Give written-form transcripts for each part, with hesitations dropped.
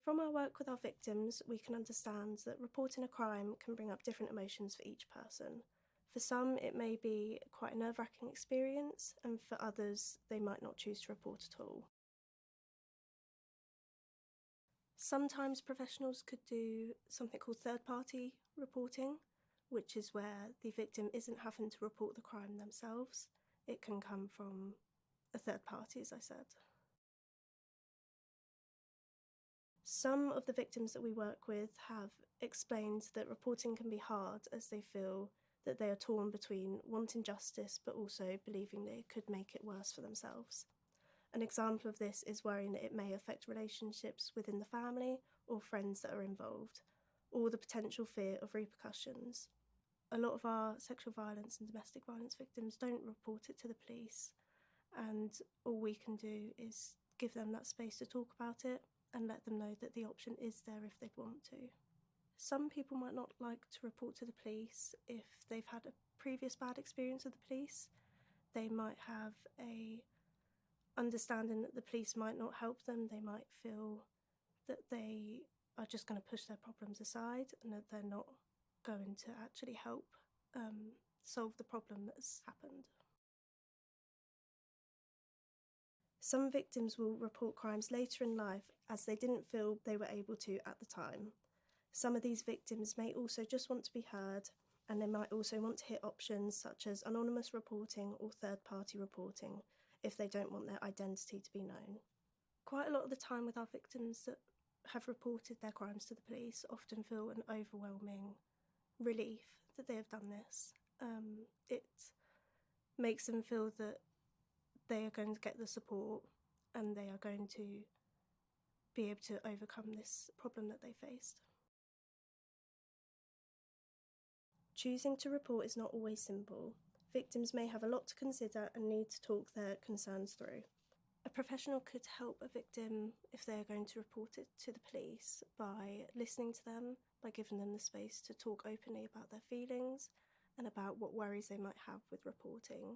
From our work with our victims, we can understand that reporting a crime can bring up different emotions for each person. For some, it may be quite a nerve-wracking experience, and for others, they might not choose to report at all. Sometimes professionals could do something called third-party reporting, which is where the victim isn't having to report the crime themselves. It can come from a third party, as I said. Some of the victims that we work with have explained that reporting can be hard as they feel that they are torn between wanting justice but also believing that it could make it worse for themselves. An example of this is worrying that it may affect relationships within the family or friends that are involved, or the potential fear of repercussions. A lot of our sexual violence and domestic violence victims don't report it to the police, and all we can do is give them that space to talk about it and let them know that the option is there if they want to. Some people might not like to report to the police if they've had a previous bad experience with the police. They might have a understanding that the police might not help them. They might feel that they are just going to push their problems aside and that they're not going to actually help solve the problem that's happened. Some victims will report crimes later in life as they didn't feel they were able to at the time. Some of these victims may also just want to be heard, and they might also want to hear options such as anonymous reporting or third-party reporting if they don't want their identity to be known. Quite a lot of the time with our victims that have reported their crimes to the police often feel an overwhelming relief that they have done this. It makes them feel that they are going to get the support and they are going to be able to overcome this problem that they faced. Choosing to report is not always simple. Victims may have a lot to consider and need to talk their concerns through. A professional could help a victim if they are going to report it to the police by listening to them, by giving them the space to talk openly about their feelings and about what worries they might have with reporting.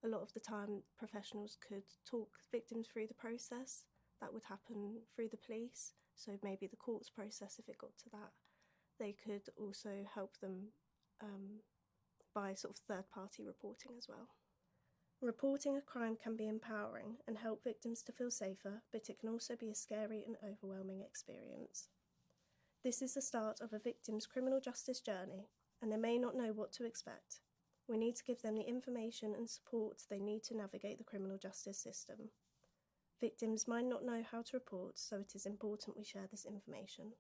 A lot of the time, professionals could talk victims through the process. That would happen through the police, so maybe the courts process if it got to that. They could also help them by sort of third-party reporting as well. Reporting a crime can be empowering and help victims to feel safer, but it can also be a scary and overwhelming experience. This is the start of a victim's criminal justice journey, and they may not know what to expect. We need to give them the information and support they need to navigate the criminal justice system. Victims might not know how to report, so it is important we share this information.